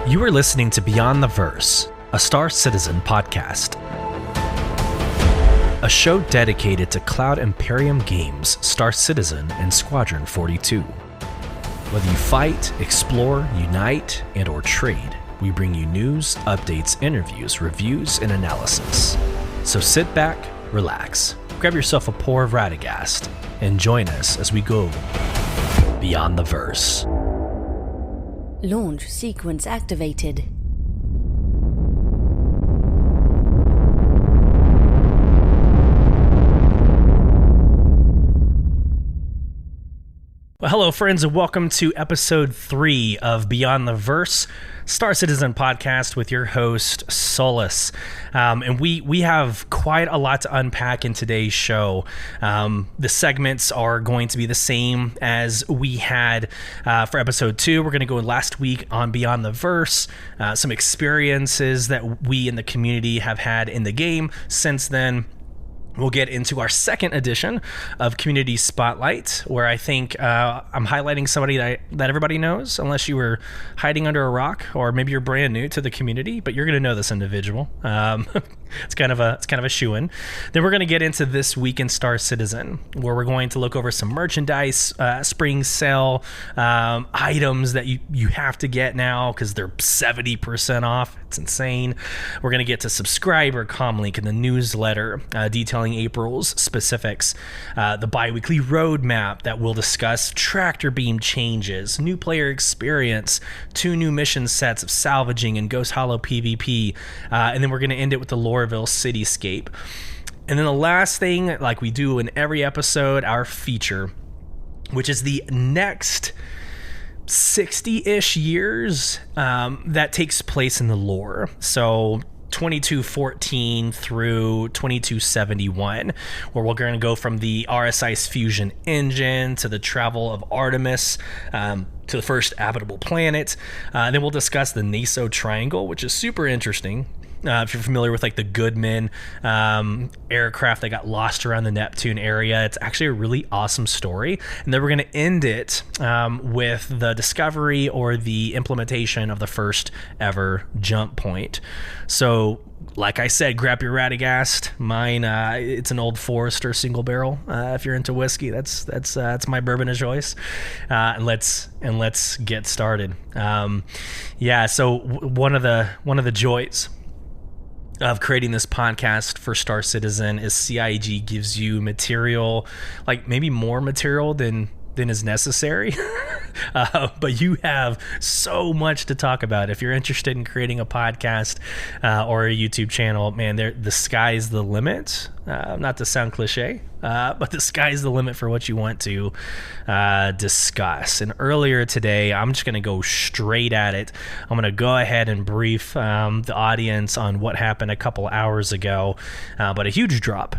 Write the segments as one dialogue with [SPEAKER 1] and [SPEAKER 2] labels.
[SPEAKER 1] You are listening to Beyond the Verse, a Star Citizen podcast. A show dedicated to Cloud Imperium games, Star Citizen, and Squadron 42. Whether you fight, explore, unite, and or trade, we bring you news, updates, interviews, reviews, and analysis. So sit back, relax, grab yourself a pour of Radegast, and join us as we go Beyond the Verse.
[SPEAKER 2] Launch sequence activated.
[SPEAKER 1] Well, hello, friends, and welcome to episode 3 of Beyond the Verse, Star Citizen podcast with your host, Solus. And we have quite a lot to unpack in today's show. The segments are going to be the same as we had for episode 2. We're going to go last week on Beyond the Verse, some experiences that we in the community have had in the game since then. We'll get into our second edition of Community Spotlight, where I think I'm highlighting somebody that everybody knows, unless you were hiding under a rock, or maybe you're brand new to the community, but you're going to know this individual. It's kind of a shoo-in. Then we're going to get into This Week in Star Citizen, where we're going to look over some merchandise, spring sale items that you have to get now because they're 70% off. It's insane. We're going to get to subscriber comlink in the newsletter detailing April's specifics, the bi-weekly roadmap that will discuss tractor beam changes, new player experience, 2 new mission sets of salvaging and Ghost Hollow PvP, and then we're going to end it with the Lorville cityscape. And then the last thing, like we do in every episode, our feature, which is the next 60-ish years that takes place in the lore. So 2214 through 2271, where we're going to go from the RSI's fusion engine to the travel of Artemis to the first habitable planet. Then we'll discuss the Naso Triangle, which is super interesting. If you're familiar with like the Goodman aircraft that got lost around the Neptune area, it's actually a really awesome story. And then we're going to end it with the discovery or the implementation of the first ever jump point. So, like I said, grab your Radegast. Mine, it's an Old Forester single barrel. If you're into whiskey, that's my bourbon of choice. And let's get started. So one of the joys of creating this podcast for Star Citizen is CIG gives you material, like maybe more material than is necessary. But you have so much to talk about. If you're interested in creating a podcast or a YouTube channel, man, the sky's the limit. Not to sound cliche, but the sky's the limit for what you want to discuss. And earlier today, I'm just going to go straight at it. I'm going to go ahead and brief the audience on what happened a couple hours ago, but a huge drop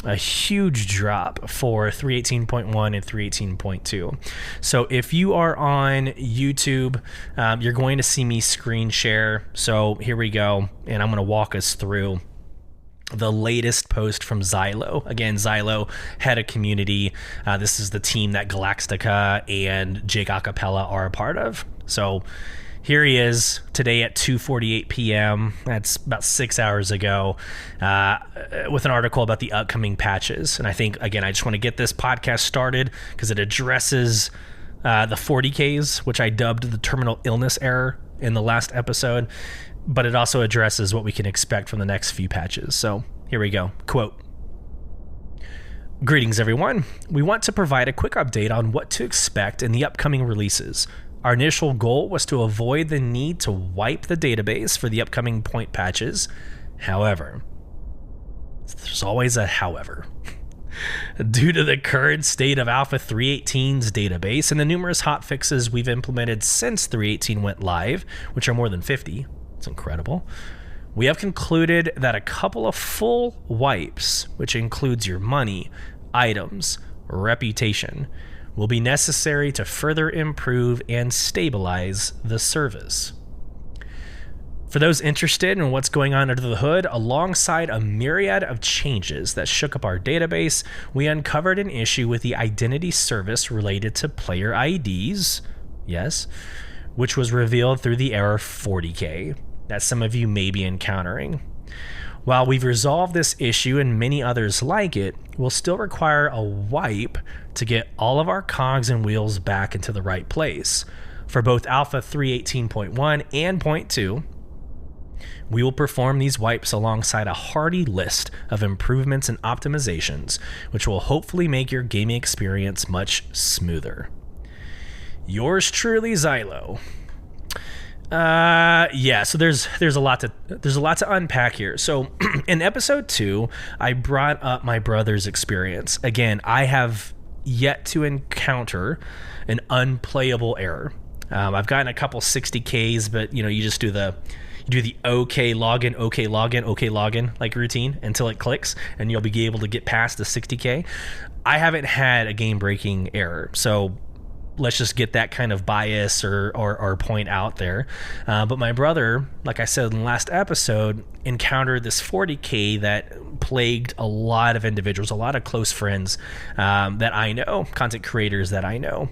[SPEAKER 1] for 318.1 and 318.2. So if you are on YouTube, you're going to see me screen share. So here we go, and I'm going to walk us through the latest post from Xylo. Again, Xylo, head of community. This is the team that Galactica and Jake Acapella are a part of. So here he is today at 2:48 p.m. That's about 6 hours ago, with an article about the upcoming patches. And I think, again, I just want to get this podcast started because it addresses the 40Ks, which I dubbed the terminal illness error in the last episode, but it also addresses what we can expect from the next few patches. So here we go. Quote, "Greetings, everyone. We want to provide a quick update on what to expect in the upcoming releases. Our initial goal was to avoid the need to wipe the database for the upcoming point patches. However," there's always a however, "due to the current state of Alpha 3.18's database and the numerous hotfixes we've implemented since 3.18 went live, which are more than 50, it's incredible, we have concluded that a couple of full wipes, which includes your money, items, reputation, will be necessary to further improve and stabilize the service. For those interested in what's going on under the hood, alongside a myriad of changes that shook up our database, we uncovered an issue with the identity service related to player IDs, yes, which was revealed through the error 40K that some of you may be encountering. While we've resolved this issue and many others like it, we'll still require a wipe to get all of our cogs and wheels back into the right place. For both Alpha 3.18.1 and .2, we will perform these wipes alongside a hearty list of improvements and optimizations, which will hopefully make your gaming experience much smoother. Yours truly, Xylo. So there's a lot to unpack here. So in episode 2, I brought up my brother's experience. Again, I have yet to encounter an unplayable error. I've gotten a couple 60Ks, but you just do the OK login like routine until it clicks, and you'll be able to get past the 60K. I haven't had a game-breaking error, so let's just get that kind of bias or point out there. But my brother, like I said in the last episode, encountered this 40K that plagued a lot of individuals, a lot of close friends that I know, content creators that I know.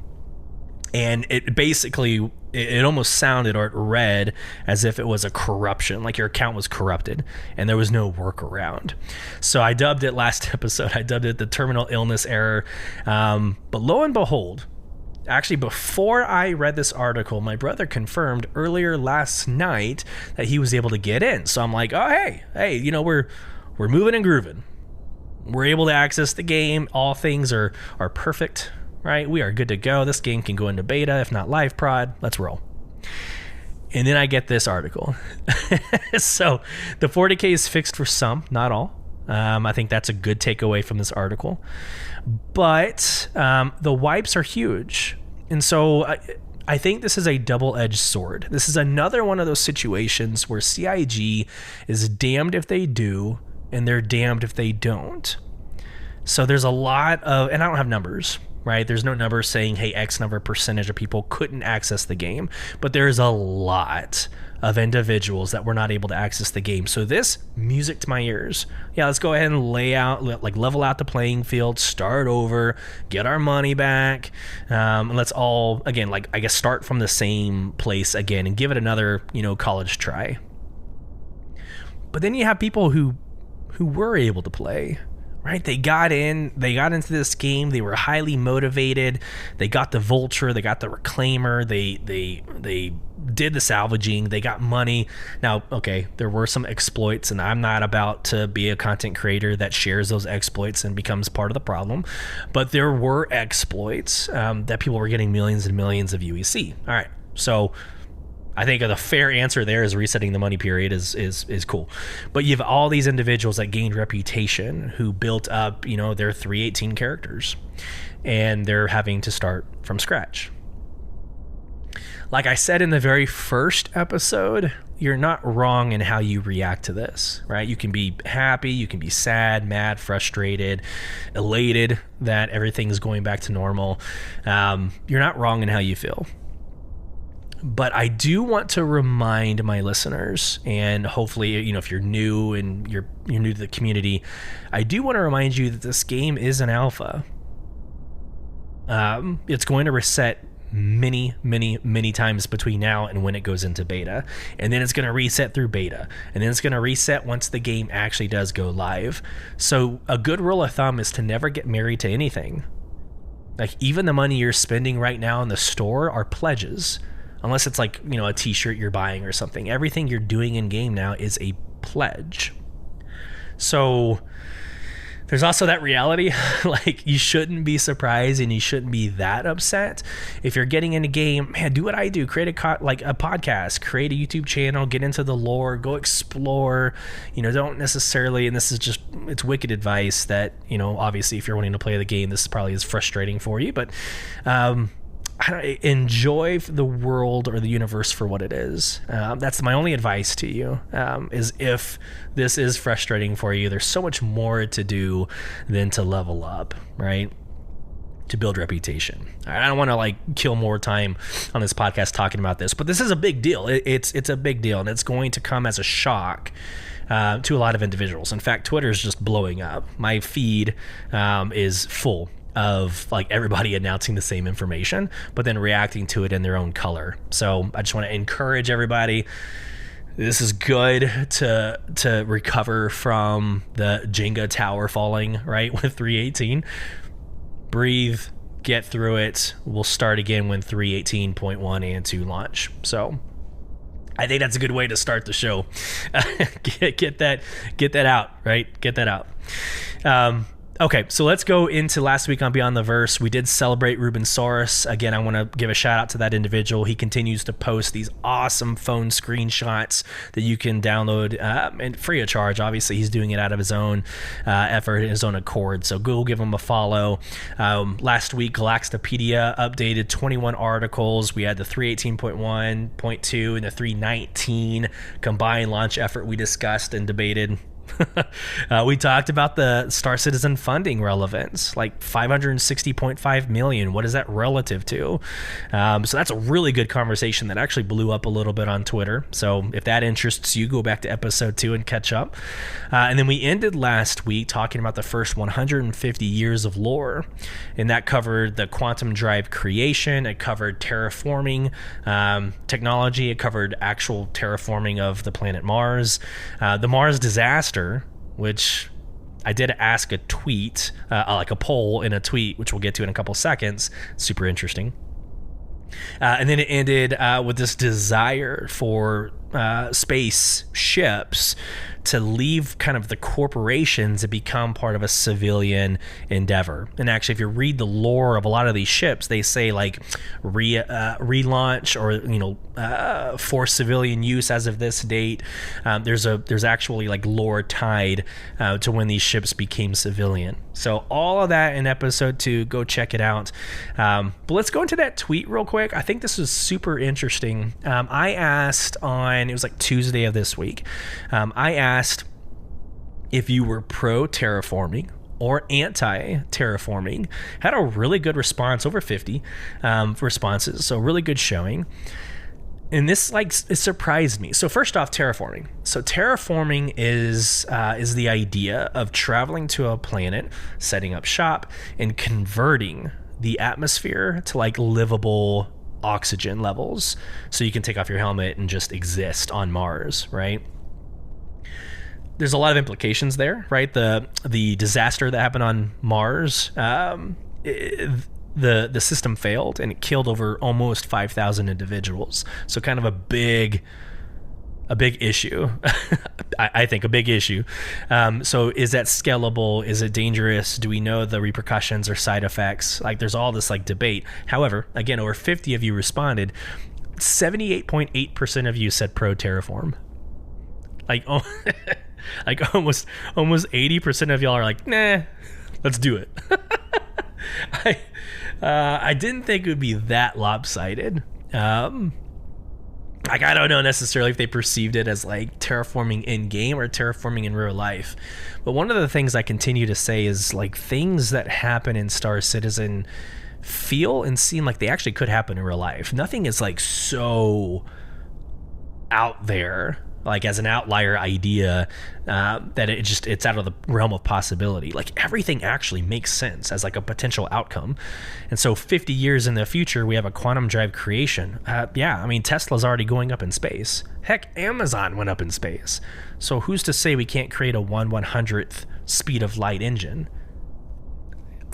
[SPEAKER 1] And it basically, it almost sounded or it read as if it was a corruption, like your account was corrupted and there was no workaround. So I dubbed it last episode, the terminal illness error. But lo and behold, actually, before I read this article, my brother confirmed earlier last night that he was able to get in. So I'm like, oh, hey, we're moving and grooving. We're able to access the game. All things are perfect, right? We are good to go. This game can go into beta, if not live prod. Let's roll. And then I get this article. So the 40K is fixed for some, not all. I think that's a good takeaway from this article. But the wipes are huge. And so I think this is a double-edged sword. This is another one of those situations where CIG is damned if they do, and they're damned if they don't. So there's a lot of, and I don't have numbers, right? There's no number saying, hey, X number percentage of people couldn't access the game. But there's a lot of individuals that were not able to access the game. So this music to my ears. Yeah, let's go ahead and level out the playing field, start over, get our money back. And let's all, again, start from the same place again and give it another, college try. But then you have people who were able to play, right? They got into this game. They were highly motivated. They got the Vulture. They got the Reclaimer. They did the salvaging. They got money. Now, okay, there were some exploits, and I'm not about to be a content creator that shares those exploits and becomes part of the problem. But there were exploits that people were getting millions and millions of UEC. All right, so I think the fair answer there is resetting the money period is cool. But you have all these individuals that gained reputation who built up, their 318 characters, and they're having to start from scratch. Like I said in the very first episode, you're not wrong in how you react to this, right? You can be happy, you can be sad, mad, frustrated, elated that everything's going back to normal. You're not wrong in how you feel. But I do want to remind my listeners, and hopefully, if you're new and you're new to the community, I do want to remind you that this game is an alpha. It's going to reset many, many, many times between now and when it goes into beta, and then it's going to reset through beta, and then it's going to reset once the game actually does go live. So a good rule of thumb is to never get married to anything. Like, even the money you're spending right now in the store are pledges. Unless it's like, a t-shirt you're buying or something. Everything you're doing in game now is a pledge. So there's also that reality, like, you shouldn't be surprised and you shouldn't be that upset if you're getting into game. Man, do what I do. Create a podcast, create a YouTube channel, get into the lore, go explore. Don't necessarily, and this is just, it's wicked advice that, obviously if you're wanting to play the game, this probably is frustrating for you, but enjoy the world or the universe for what it is. That's my only advice to you, is if this is frustrating for you, there's so much more to do than to level up, right? To build reputation. I don't want to kill more time on this podcast talking about this, but this is a big deal. It's a big deal, and it's going to come as a shock to a lot of individuals. In fact, Twitter is just blowing up. My feed is full of like everybody announcing the same information, but then reacting to it in their own color. So I just want to encourage everybody. This is good to recover from the Jenga tower falling, right, with 3.18. Breathe, get through it. We'll start again when 3.18.1 and 2 launch. So I think that's a good way to start the show. Get that out, right? Get that out. Okay, so let's go into last week on Beyond the Verse. We did celebrate Rubensaurus. Again, I want to give a shout out to that individual. He continues to post these awesome phone screenshots that you can download and free of charge. Obviously, he's doing it out of his own effort, his own accord. So go give him a follow. Last week, Galactopedia updated 21 articles. We had the 318.1.2 and the 319 combined launch effort we discussed and debated. We talked about the Star Citizen funding relevance, like $560.5 million. What is that relative to? So that's a really good conversation that actually blew up a little bit on Twitter. So if that interests you, go back to episode 2 and catch up. And then we ended last week talking about the first 150 years of lore, and that covered the quantum drive creation. It covered terraforming technology. It covered actual terraforming of the planet Mars, the Mars disaster, which I did ask a tweet, like a poll in a tweet, which we'll get to in a couple seconds. Super interesting. And then it ended with this desire for space ships to leave kind of the corporations and become part of a civilian endeavor. And actually, if you read the lore of a lot of these ships, they say like relaunch or for civilian use as of this date. There's actually like lore tied to when these ships became civilian. So all of that in episode 2, go check it out. But let's go into that tweet real quick. I think this was super interesting. I asked it was like Tuesday of this week. I asked if you were pro terraforming or anti-terraforming. Had a really good response, over 50 responses, so really good showing. And this it surprised me. So first off, terraforming. So terraforming is the idea of traveling to a planet, setting up shop, and converting the atmosphere to like livable oxygen levels, so you can take off your helmet and just exist on Mars, right? There's a lot of implications there, right? The disaster that happened on Mars, the system failed and it killed over almost 5,000 individuals. So kind of a big issue. I think a big issue. So is that scalable? Is it dangerous? Do we know the repercussions or side effects? Like there's all this like debate. However, again, over 50 of you responded. 78.8% of you said pro terraform. Like, like almost 80% of y'all are like, nah, let's do it. I didn't think it would be that lopsided. Like, I don't know necessarily if they perceived it as like terraforming in game or terraforming in real life. But one of the things I continue to say is like things that happen in Star Citizen feel and seem like they actually could happen in real life. Nothing is like so out there, like as an outlier idea, that it's out of the realm of possibility. Like everything actually makes sense as like a potential outcome. And so 50 years in the future, we have a quantum drive creation. Yeah, I mean, Tesla's already going up in space. Heck, Amazon went up in space. So who's to say we can't create a 1/100th speed of light engine?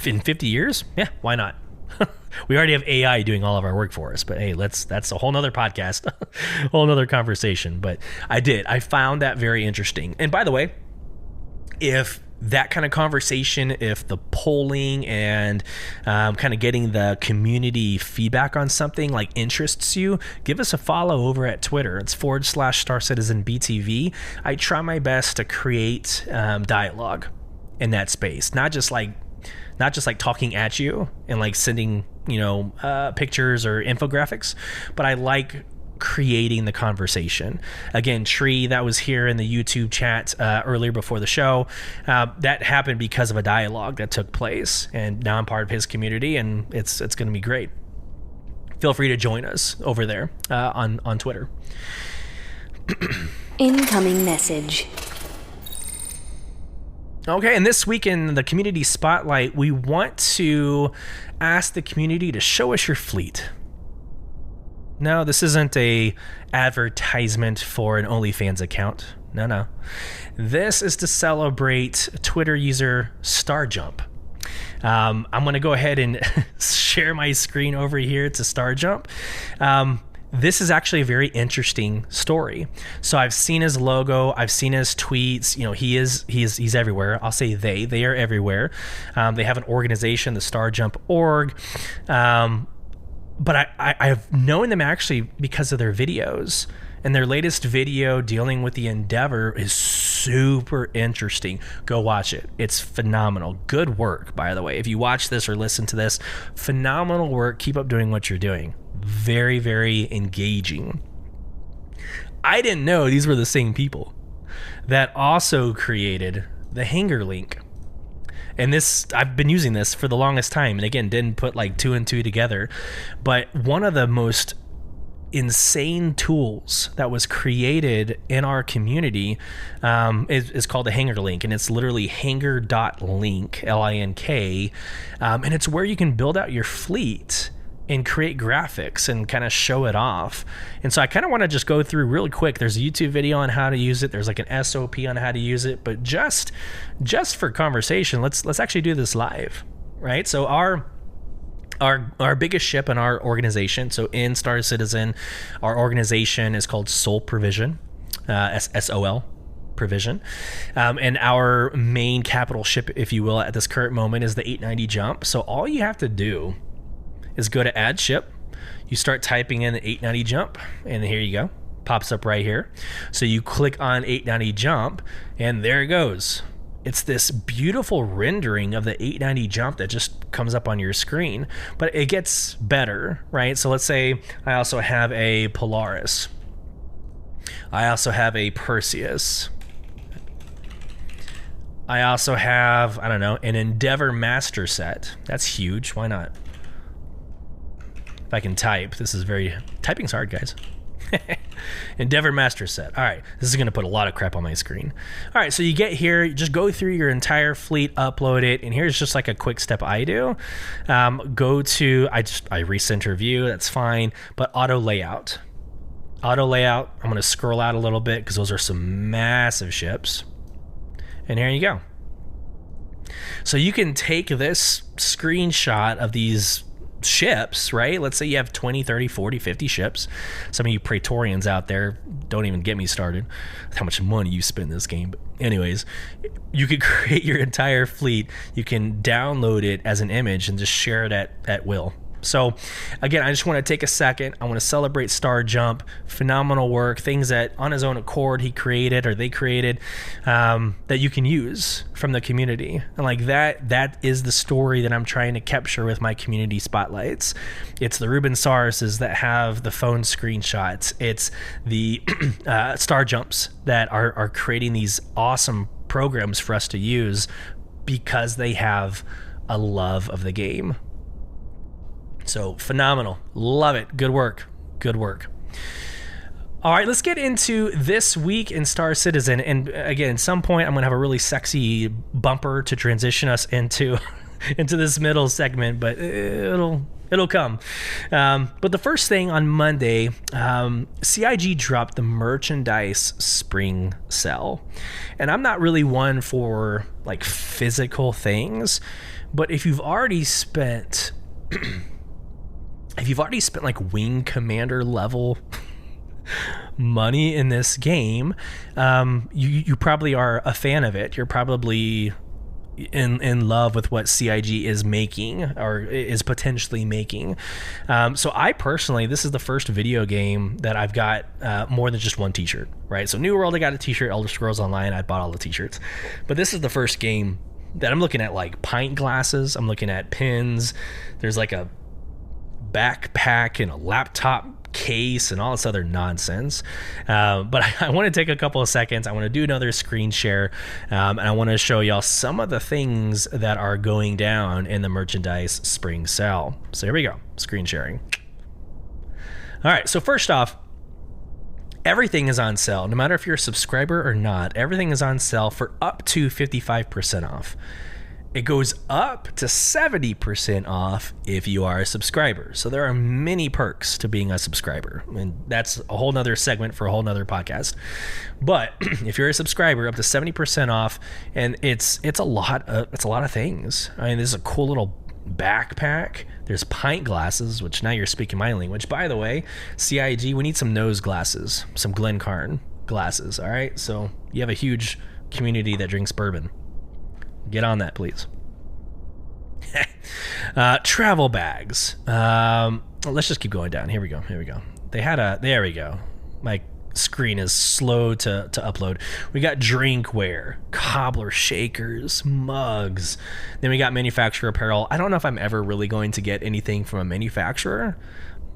[SPEAKER 1] In 50 years? Yeah, why not? We already have AI doing all of our work for us, but hey, that's a whole nother podcast, whole nother conversation. But I found that very interesting. And by the way, if that kind of conversation, if the polling and kind of getting the community feedback on something like interests you, give us a follow over at Twitter. It's /Star Citizen BTV. I try my best to create dialogue in that space, not just like talking at you and like sending, pictures or infographics, but I like creating the conversation. Again, Tree, that was here in the YouTube chat earlier before the show, that happened because of a dialogue that took place, and now I'm part of his community, and it's going to be great. Feel free to join us over there on Twitter.
[SPEAKER 2] Incoming message.
[SPEAKER 1] Okay, and this week in the community spotlight, we want to ask the community to show us your fleet. No, this isn't a advertisement for an OnlyFans account. No. This is to celebrate Twitter user StarJump. I'm going to go ahead and share my screen over here to StarJump. This is actually a very interesting story. So I've seen his logo, I've seen his tweets. You know, he's everywhere. I'll say they are everywhere. They have an organization, the StarJump org. But I've known them actually because of their videos, and their latest video dealing with the Endeavor is super interesting. Go watch it. It's phenomenal. Good work, by the way. If you watch this or listen to this, phenomenal work. Keep up doing what you're doing. Very, very engaging. I didn't know these were the same people that also created the hanger link. And this, I've been using this for the longest time, and again, didn't put like 2 and 2 together. But one of the most insane tools that was created in our community is called a hanger link, and it's literally hanger.link, L-I-N-K, and it's where you can build out your fleet and create graphics and kind of show it off. And so I kind of want to just go through really quick. There's a YouTube video on how to use it. There's like an SOP on how to use it, but just for conversation, let's actually do this live, right? So our biggest ship in our organization, so in Star Citizen, our organization is called Sol Provision, SOL Provision, and our main capital ship, if you will, at this current moment is the 890 Jump. So all you have to do is go to add ship, you start typing in the 890 Jump, and here you go, pops up right here. So you click on 890 Jump, and there it goes. It's this beautiful rendering of the 890 Jump that just comes up on your screen, but it gets better, right? So let's say I also have a Polaris. I also have a Perseus. I also have, I don't know, an Endeavor Master Set. That's huge. Why not? If I can type, typing's hard, guys. Endeavor Master Set. All right, this is going to put a lot of crap on my screen. All right, so you get here, you just go through your entire fleet, upload it, and here's just like a quick step I do. Go to, I recenter view, that's fine, but auto layout. Auto layout, I'm going to scroll out a little bit because those are some massive ships. And here you go. So you can take this screenshot of these ships, right? Let's say you have 20, 30, 40, 50 ships. Some of you Praetorians out there, don't even get me started with how much money you spend this game. But anyways, you could create your entire fleet. You can download it as an image and just share it at will. So again, I just want to take a second. I want to celebrate StarJump. Phenomenal work, things that on his own accord he created or they created that you can use from the community. And like that is the story that I'm trying to capture with my community spotlights. It's the Ruben Sauruses that have the phone screenshots. It's the StarJumps that are creating these awesome programs for us to use because they have a love of the game. So phenomenal. Love it. Good work. Good work. All right, let's get into this week in Star Citizen. And again, at some point, I'm going to have a really sexy bumper to transition us into this middle segment, but it'll come. But the first thing on Monday, CIG dropped the merchandise spring sale. And I'm not really one for like physical things, but if you've already spent like Wing Commander level money in this game, you probably are a fan of it. You're probably in love with what CIG is making or is potentially making. So I personally, this is the first video game that I've got more than just one t-shirt, right? So New World, I got a t-shirt. Elder Scrolls Online, I bought all the t-shirts. But this is the first game that I'm looking at like pint glasses. I'm looking at pins. There's like a backpack and a laptop case and all this other nonsense. But I want to take a couple of seconds. I want to do another screen share, and I want to show y'all some of the things that are going down in the merchandise spring sale. So here we go, screen sharing. All right, so first off, Everything is on sale. No matter if you're a subscriber or not, everything is on sale for up to 55% off. It goes up to 70% off if you are a subscriber. So there are many perks to being a subscriber. And that's a whole nother segment for a whole nother podcast. But if you're a subscriber, up to 70% off, and it's a lot of things. I mean, this is a cool little backpack. There's pint glasses, which now you're speaking my language. By the way, CIG, we need some nose glasses, some Glencairn glasses. All right. So you have a huge community that drinks bourbon. Get on that, please. Travel bags. Let's just keep going down. Here we go. There we go. My screen is slow to upload. We got drinkware, cobbler shakers, mugs. Then we got manufacturer apparel. I don't know if I'm ever really going to get anything from a manufacturer.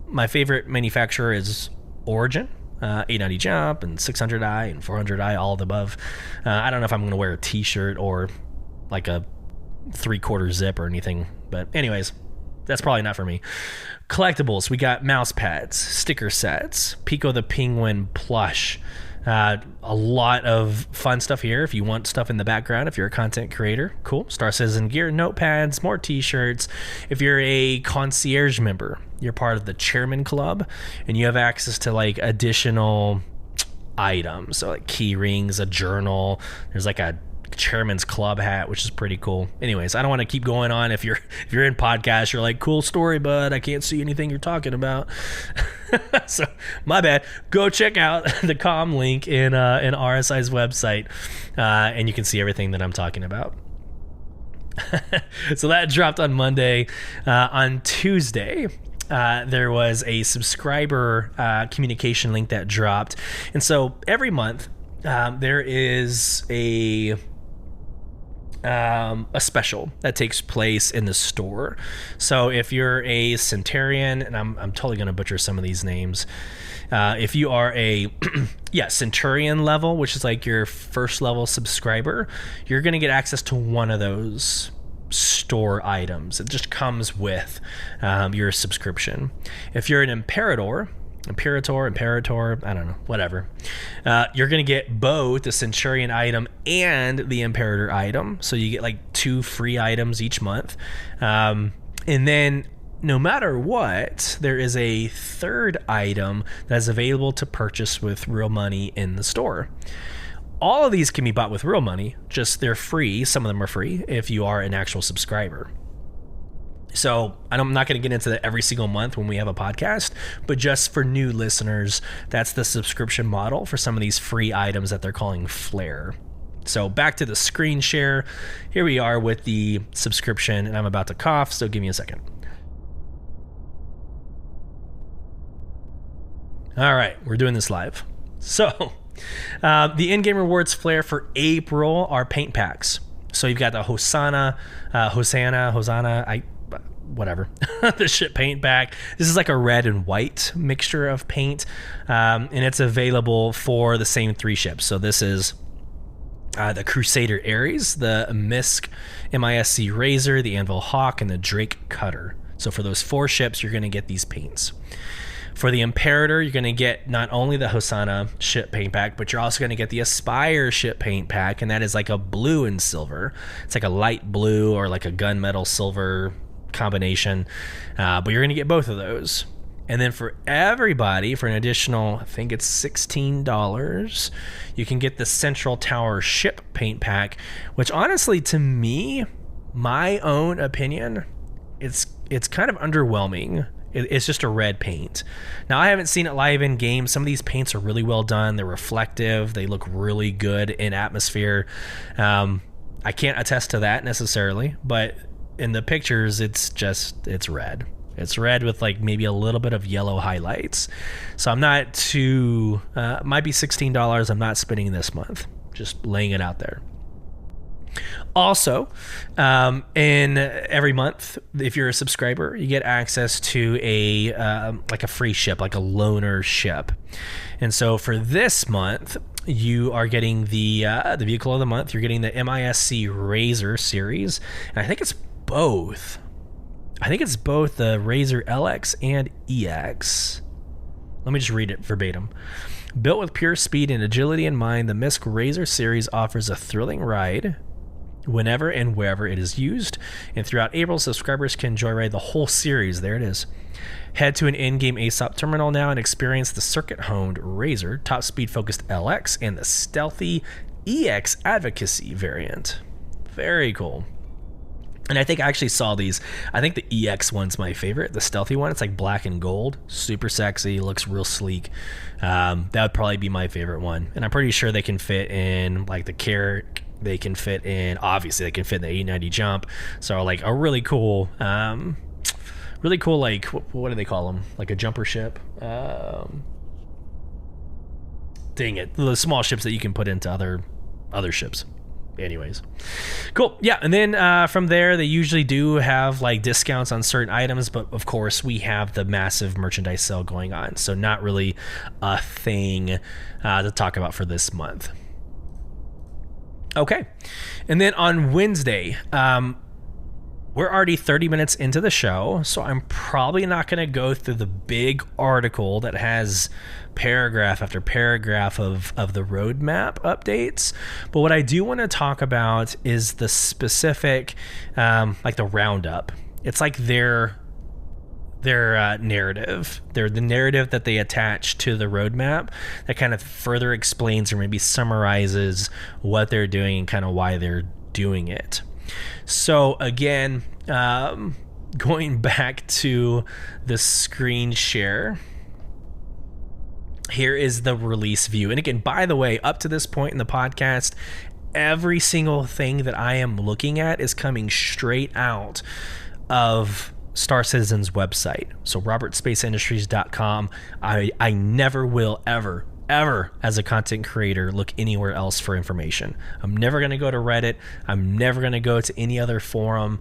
[SPEAKER 1] My favorite manufacturer is Origin. 890 Jump and 600i and 400i, all of the above. I don't know if I'm going to wear a t-shirt or like a 3/4 zip or anything, but anyways, that's probably not for me. Collectibles, we got mouse pads, sticker sets, Pico the Penguin plush. A lot of fun stuff here. If you want stuff in the background, if you're a content creator, cool. Star Citizen gear, notepads, more t-shirts. If you're a concierge member, you're part of the chairman club and you have access to like additional items. So like key rings, a journal, there's like a chairman's club hat, which is pretty cool. Anyways, I don't want to keep going on. If you're in podcast, you're like, cool story, bud, I can't see anything you're talking about. So my bad. Go check out the com link in RSI's website, and you can see everything that I'm talking about. So that dropped on Monday. On Tuesday, there was a subscriber communication link that dropped, and so every month there is a special that takes place in the store. So if you're a Centurion, and I'm totally going to butcher some of these names. If you are a Centurion level, which is like your first level subscriber, you're going to get access to one of those store items. It just comes with your subscription. If you're an Imperator, I don't know, whatever. You're going to get both the Centurion item and the Imperator item. So you get like 2 free items each month. And then no matter what, there is a third item that is available to purchase with real money in the store. All of these can be bought with real money, just they're free. Some of them are free if you are an actual subscriber. So I'm not going to get into that every single month when we have a podcast, but just for new listeners, that's the subscription model for some of these free items that they're calling Flair. So back to the screen share. Here we are with the subscription, and I'm about to cough, so give me a second. All right, we're doing this live. So the in-game rewards Flair for April are paint packs. So you've got the Hosanna, whatever, the ship paint pack. This is like a red and white mixture of paint, and it's available for the same 3 ships. So this is the Crusader Ares, the Misc Razor, the Anvil Hawk, and the Drake Cutter. So for those 4 ships, you're going to get these paints. For the Imperator, you're going to get not only the Hosanna ship paint pack, but you're also going to get the Aspire ship paint pack, and that is like a blue and silver. It's like a light blue or like a gunmetal silver combination, but you're going to get both of those. And then for everybody, for an additional, I think it's $16, you can get the Central Tower ship paint pack, which honestly, to me, my own opinion, it's kind of underwhelming. It's just a red paint. Now, I haven't seen it live in game. Some of these paints are really well done. They're reflective. They look really good in atmosphere. I can't attest to that necessarily, but in the pictures, it's red. It's red with like maybe a little bit of yellow highlights. So I'm not too, might be $16 I'm not spending this month. Just laying it out there. Also, in every month, if you're a subscriber, you get access to a free ship, like a loaner ship. And so for this month, you are getting the vehicle of the month. You're getting the MISC Razor series, and I think it's both. I think it's both the Razor LX and EX. Let me just read it verbatim. Built with pure speed and agility in mind, the Misk Razor series offers a thrilling ride whenever and wherever it is used. And throughout April, subscribers can joyride the whole series. There it is. Head to an in-game ASOP terminal now and experience the circuit-honed Razor, top speed-focused LX, and the stealthy EX Advocacy variant. Very cool. And I think I actually saw these. I think the EX one's my favorite. The stealthy one, it's like black and gold. Super sexy, looks real sleek. That would probably be my favorite one. And I'm pretty sure they can fit in like the Carrack. They can fit in, obviously they can fit in the 890 jump. So like a really cool, like, what do they call them? Like a jumper ship. Dang it. The small ships that you can put into other ships. Anyways, cool. Yeah, and then from there they usually do have like discounts on certain items, but of course we have the massive merchandise sale going on, so not really a thing to talk about for this month. Okay, and then on Wednesday, we're already 30 minutes into the show, so I'm probably not going to go through the big article that has paragraph after paragraph of the roadmap updates. But what I do want to talk about is the specific, like the roundup. It's like their narrative. They're the narrative that they attach to the roadmap that kind of further explains or maybe summarizes what they're doing and kind of why they're doing it. So again, going back to the screen share, here is the release view. And again, by the way, up to this point in the podcast, every single thing that I am looking at is coming straight out of Star Citizen's website. So robertspaceindustries.com. I never will ever as a content creator look anywhere else for information. I'm never going to go to Reddit. I'm never going to go to any other forum.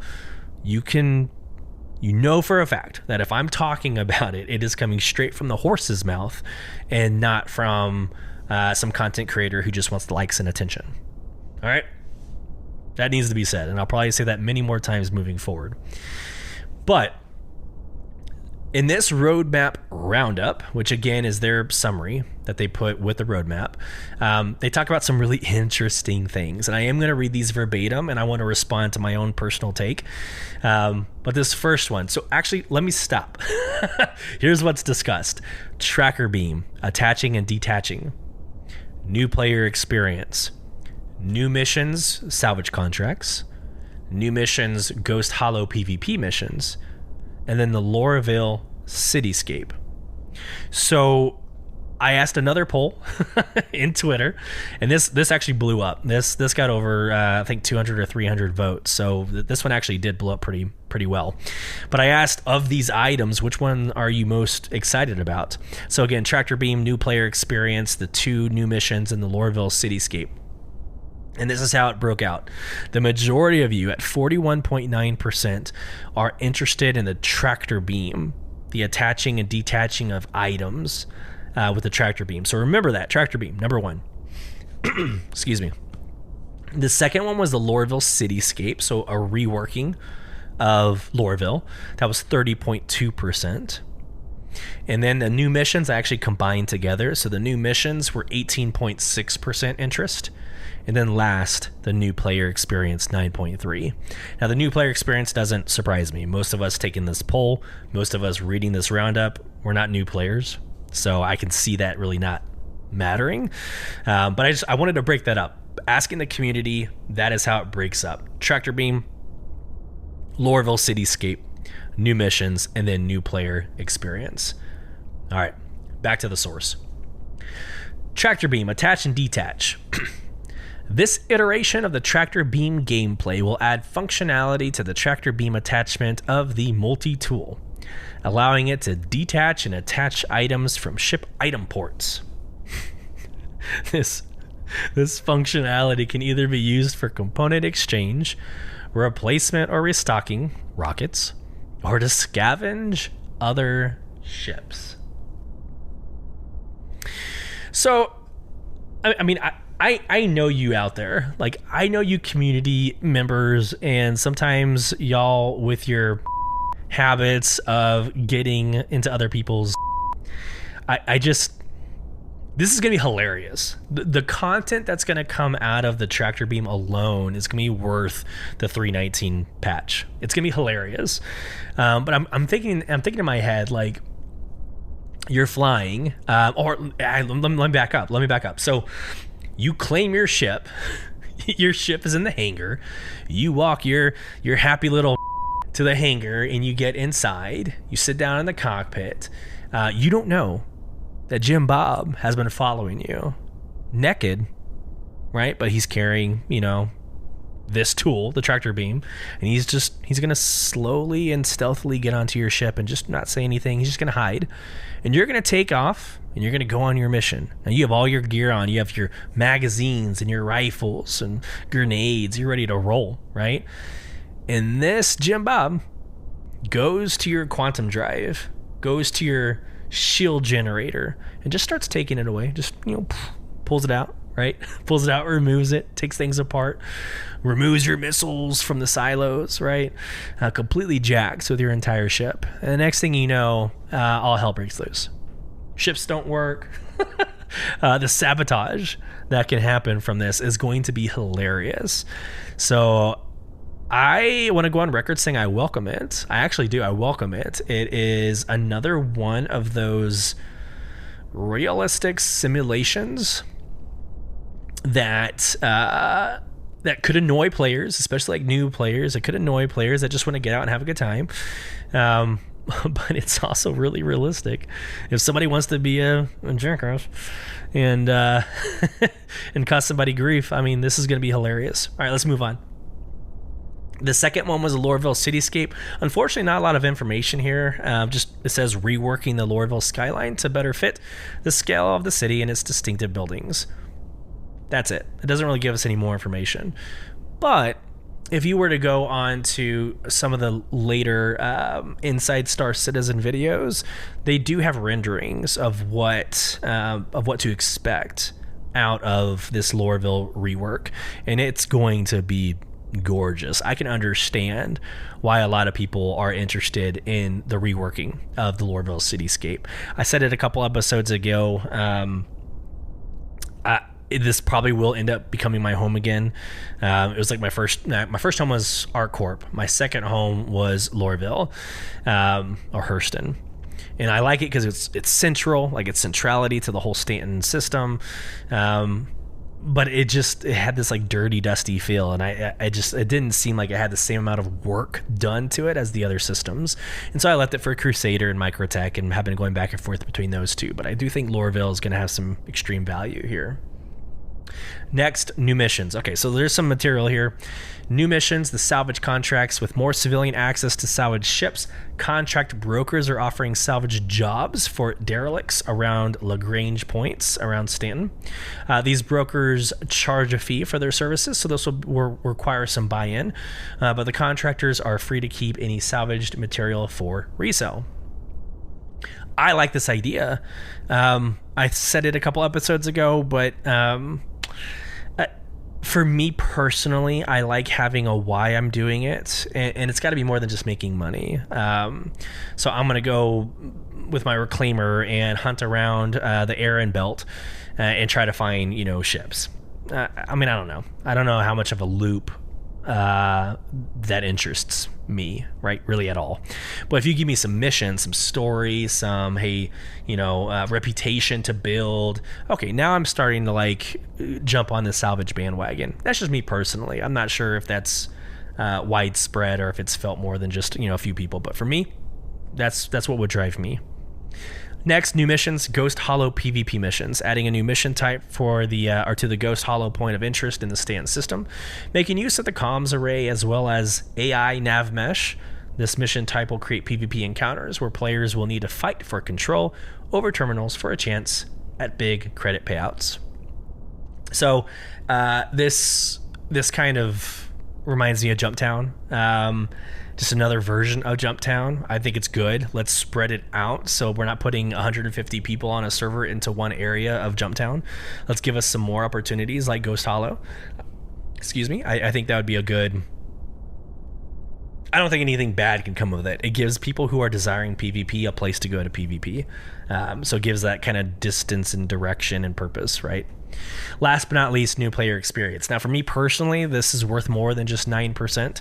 [SPEAKER 1] You know for a fact that if I'm talking about it, it is coming straight from the horse's mouth and not from some content creator who just wants the likes and attention. All right? That needs to be said, and I'll probably say that many more times moving forward. But in this roadmap roundup, which again is their summary that they put with the roadmap, they talk about some really interesting things. And I am going to read these verbatim, and I want to respond to my own personal take. But this first one, so actually, let me stop. Here's what's discussed. Tracker beam, attaching and detaching. New player experience. New missions, salvage contracts. New missions, Ghost Hollow PvP missions. And then the Lorville Cityscape. So I asked another poll in Twitter, and this actually blew up. This got over I think 200 or 300 votes. So this one actually did blow up pretty well. But I asked, of these items, which one are you most excited about? So again, Tractor Beam, new player experience, the 2 new missions, and the Lorville Cityscape. And this is how it broke out. The majority of you, at 41.9%, are interested in the tractor beam, the attaching and detaching of items with the tractor beam. So remember that, tractor beam, number 1. Excuse me. The second one was the Lorville Cityscape, so a reworking of Lorville. That was 30.2%. And then the new missions actually combined together. So the new missions were 18.6% interest. And then last, the new player experience, 9.3. Now, the new player experience doesn't surprise me. Most of us taking this poll, most of us reading this roundup, we're not new players. So I can see that really not mattering. But I wanted to break that up. Asking the community, that is how it breaks up. Tractor Beam, Lorville Cityscape, new missions, and then new player experience. All right, back to the source. Tractor Beam, attach and detach. This iteration of the Tractor Beam gameplay will add functionality to the Tractor Beam attachment of the multi-tool, allowing it to detach and attach items from ship item ports. This functionality can either be used for component exchange, replacement or restocking rockets, or to scavenge other ships. So, I mean, I know you out there. Like, I know you community members, and sometimes y'all with your habits of getting into other people's I just, this is going to be hilarious. The content that's going to come out of the tractor beam alone is going to be worth the 319 patch. It's going to be hilarious. But I'm thinking in my head, like, you're flying, let me back up. So you claim your ship. Your ship is in the hangar. You walk your happy little to the hangar, and you get inside. You sit down in the cockpit. You don't know that Jim Bob has been following you, naked, right? But he's carrying, this tool, the tractor beam, and he's gonna slowly and stealthily get onto your ship and just not say anything. He's just gonna hide, and you're gonna take off, and you're gonna go on your mission. Now you have all your gear on. You have your magazines and your rifles and grenades. You're ready to roll, right? And this Jim Bob goes to your quantum drive, goes to your shield generator, and just starts taking it away. Just, pulls it out, right? Pulls it out, removes it, takes things apart, removes your missiles from the silos, right? Completely jacks with your entire ship. And the next thing you know, all hell breaks loose. Ships don't work. The sabotage that can happen from this is going to be hilarious. So I want to go on record saying I welcome it. I actually do. I welcome it. It is another one of those realistic simulations that could annoy players, especially like new players. It could annoy players that just want to get out and have a good time. But it's also really realistic. If somebody wants to be a jackass and and cause somebody grief, I mean, this is going to be hilarious. All right, let's move on. The second one was a Lorville cityscape. Unfortunately, not a lot of information here. Just it says reworking the Lorville skyline to better fit the scale of the city and its distinctive buildings. That's it. It doesn't really give us any more information. But if you were to go on to some of the later Inside Star Citizen videos, they do have renderings of what to expect out of this Lorville rework, and it's going to be gorgeous. I can understand why a lot of people are interested in the reworking of the Lorville cityscape. I said it a couple episodes ago. This probably will end up becoming my home again. It was like my first home was ArcCorp. My second home was Lorville, or Hurston. And I like it because it's central, like it's centrality to the whole Stanton system. But it had this like dirty, dusty feel, and it didn't seem like it had the same amount of work done to it as the other systems. And so I left it for Crusader and Microtech, and have been going back and forth between those two. But I do think Lorville is going to have some extreme value here. Next, new missions. Okay, so there's some material here. New missions, the salvage contracts with more civilian access to salvage ships. Contract brokers are offering salvage jobs for derelicts around Lagrange points around Stanton. These brokers charge a fee for their services, so this will require some buy-in. But the contractors are free to keep any salvaged material for resale. I like this idea. I said it a couple episodes ago, but for me personally, I like having a why I'm doing it, and it's got to be more than just making money. So I'm going to go with my reclaimer and hunt around the Aaron Belt and try to find, ships. I mean, I don't know. I don't know how much of a loop that interests me, right? Really at all. But if you give me some missions, some story, some, reputation to build, okay, now I'm starting to jump on the salvage bandwagon. That's just me personally. I'm not sure if that's widespread or if it's felt more than just, a few people. But for me, that's what would drive me. Next, new missions, Ghost Hollow PvP missions, adding a new mission type to the Ghost Hollow point of interest in the Stanton system, making use of the comms array as well as AI nav mesh. This mission type will create PvP encounters where players will need to fight for control over terminals for a chance at big credit payouts. So this kind of reminds me of Jumptown. Just another version of Jumptown. I think it's good. Let's spread it out so we're not putting 150 people on a server into one area of Jumptown. Let's give us some more opportunities like Ghost Hollow. Excuse me. I think that would be a good I don't think anything bad can come of it. It gives people who are desiring PvP a place to go to PvP. So it gives that kind of distance and direction and purpose, right? Last but not least, new player experience. Now, for me personally, this is worth more than just 9%.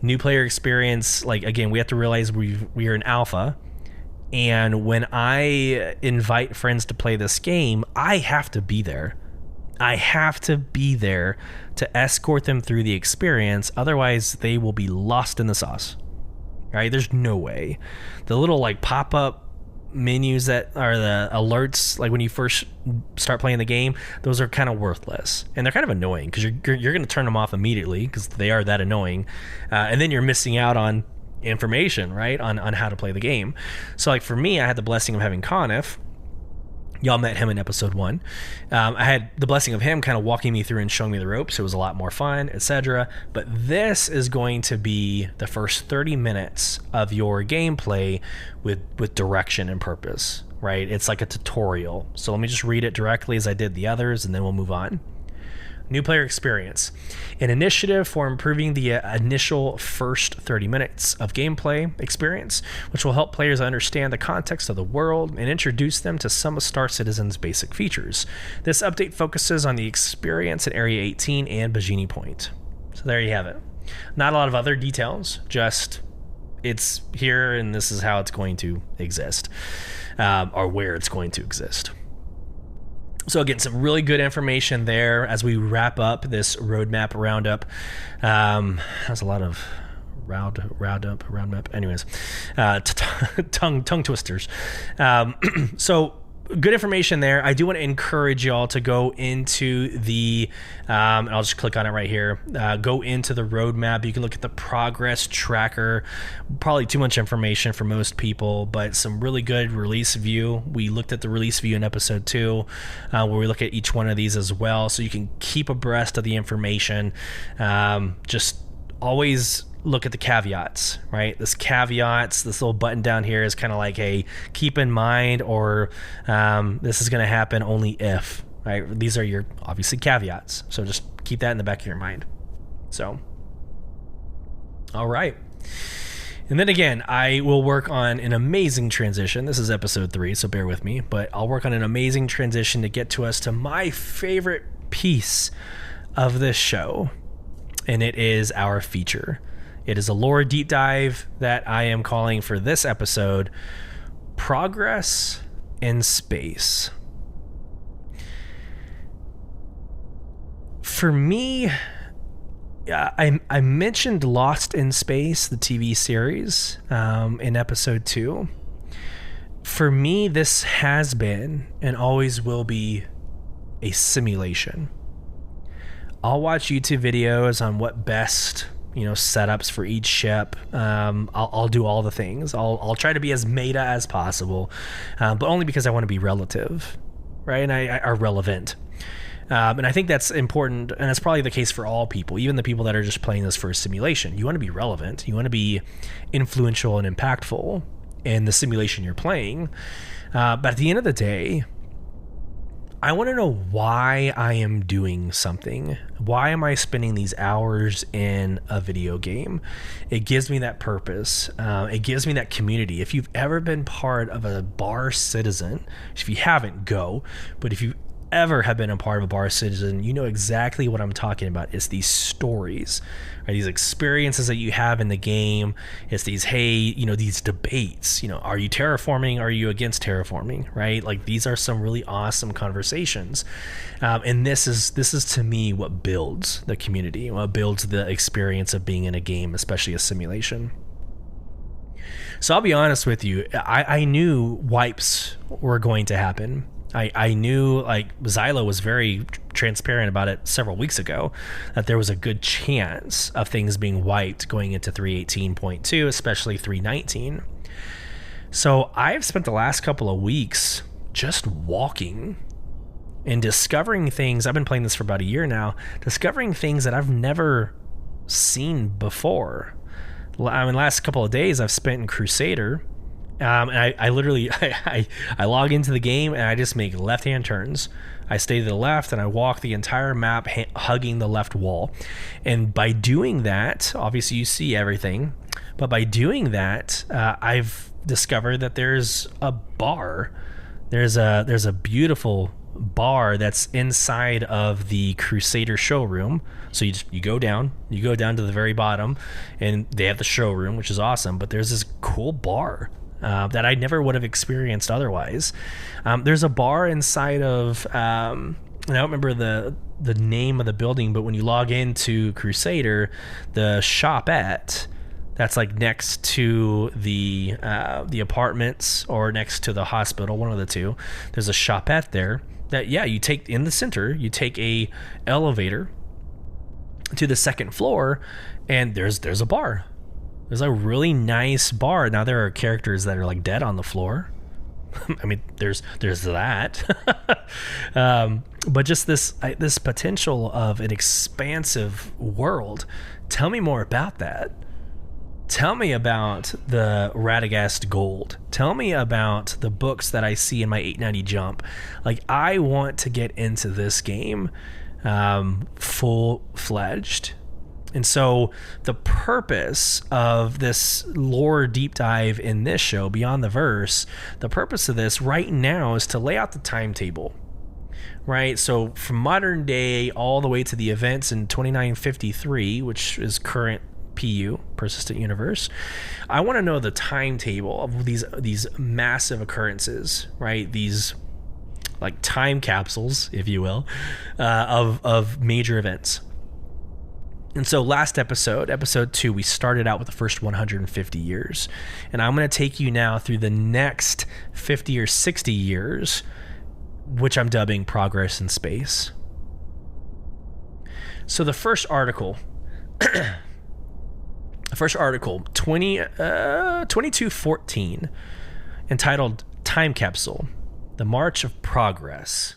[SPEAKER 1] New player experience, like, again, we have to realize we are in alpha. And when I invite friends to play this game, I have to be there. I have to be there to escort them through the experience. Otherwise, they will be lost in the sauce. Right? There's no way. The little like pop-up menus that are the alerts, like when you first start playing the game, those are kind of worthless. And they're kind of annoying because you're going to turn them off immediately because they are that annoying. And then you're missing out on information, right? On how to play the game. So like for me, I had the blessing of having Conif. Y'all met him in episode 1. I had the blessing of him kind of walking me through and showing me the ropes. It was a lot more fun, etc. But this is going to be the first 30 minutes of your gameplay with direction and purpose, right? It's like a tutorial. So let me just read it directly as I did the others, and then we'll move on. New player experience. An initiative for improving the initial first 30 minutes of gameplay experience, which will help players understand the context of the world and introduce them to some of Star Citizen's basic features. This update focuses on the experience at Area 18 and Bajini Point. So there you have it. Not a lot of other details, just it's here and this is how it's going to exist, or where it's going to exist. So again, some really good information there as we wrap up this roadmap roundup. That's a lot of roundmap. Anyways, tongue twisters. So good information there. I do want to encourage y'all to go into the, and I'll just click on it right here. Go into the roadmap. You can look at the progress tracker. Probably too much information for most people, but some really good release view. We looked at the release view in episode 2, where we look at each one of these as well, so you can keep abreast of the information. Just always look at the caveats, right? This little button down here is kind of like a keep in mind, or this is going to happen only if, right? These are your obviously caveats. So just keep that in the back of your mind. So, all right. And then again, I will work on an amazing transition. This is episode 3, so bear with me, but I'll work on an amazing transition to get to us to my favorite piece of this show. And it is our feature. It is a lore deep dive that I am calling for this episode, Progress in Space. For me, I mentioned Lost in Space, the TV series, in episode 2. For me, this has been and always will be a simulation. I'll watch YouTube videos on what best, setups for each ship. I'll do all the things. I'll try to be as meta as possible, but only because I want to be relative, right? And I are relevant. And I think that's important, and that's probably the case for all people, even the people that are just playing this for a simulation. You want to be relevant. You want to be influential and impactful in the simulation you're playing. But at the end of the day, I want to know why I am doing something. Why am I spending these hours in a video game? It gives me that purpose. It gives me that community. If you've ever been part of a bar citizen, if you haven't, go. But if you ever have been a part of a bar citizen, you know exactly what I'm talking about. It's these stories, right? These experiences that you have in the game. It's these, these debates, are you terraforming? Are you against terraforming, right? Like, these are some really awesome conversations. And this is to me what builds the community, what builds the experience of being in a game, especially a simulation. So I'll be honest with you, I knew wipes were going to happen. I knew, like, Xylo was very transparent about it several weeks ago, that there was a good chance of things being wiped going into 3.18.2, especially 3.19. So I've spent the last couple of weeks just walking and discovering things. I've been playing this for about a year now, discovering things that I've never seen before. Last couple of days I've spent in Crusader. And I literally, I log into the game and I just make left-hand turns. I stay to the left and I walk the entire map hugging the left wall. And by doing that, obviously you see everything, But by doing that, I've discovered that there's a bar. There's a beautiful bar that's inside of the Crusader showroom. So you go down to the very bottom, and they have the showroom, which is awesome. But there's this cool bar that I never would have experienced otherwise. There's a bar inside of, I don't remember the name of the building, but when you log into Crusader, the shopette that's like next to the apartments or next to the hospital, one of the two, there's a shopette there that, you take in the center, you take a elevator to the second floor, and there's a bar. There's a really nice bar. Now there are characters that are like dead on the floor. I mean, there's that. But just this potential of an expansive world. Tell me more about that. Tell me about the Radegast Gold. Tell me about the books that I see in my 890 jump. Like, I want to get into this game full-fledged. And so the purpose of this lore deep dive in this show, Beyond the Verse, the purpose of this right now is to lay out the timetable, right? So from modern day all the way to the events in 2953, which is current PU, Persistent Universe, I want to know the timetable of these massive occurrences, right? These like time capsules, if you will, of major events. And so last episode 2, we started out with the first 150 years. And I'm going to take you now through the next 50 or 60 years, which I'm dubbing Progress in Space. So the first article, 2214, entitled Time Capsule, The March of Progress.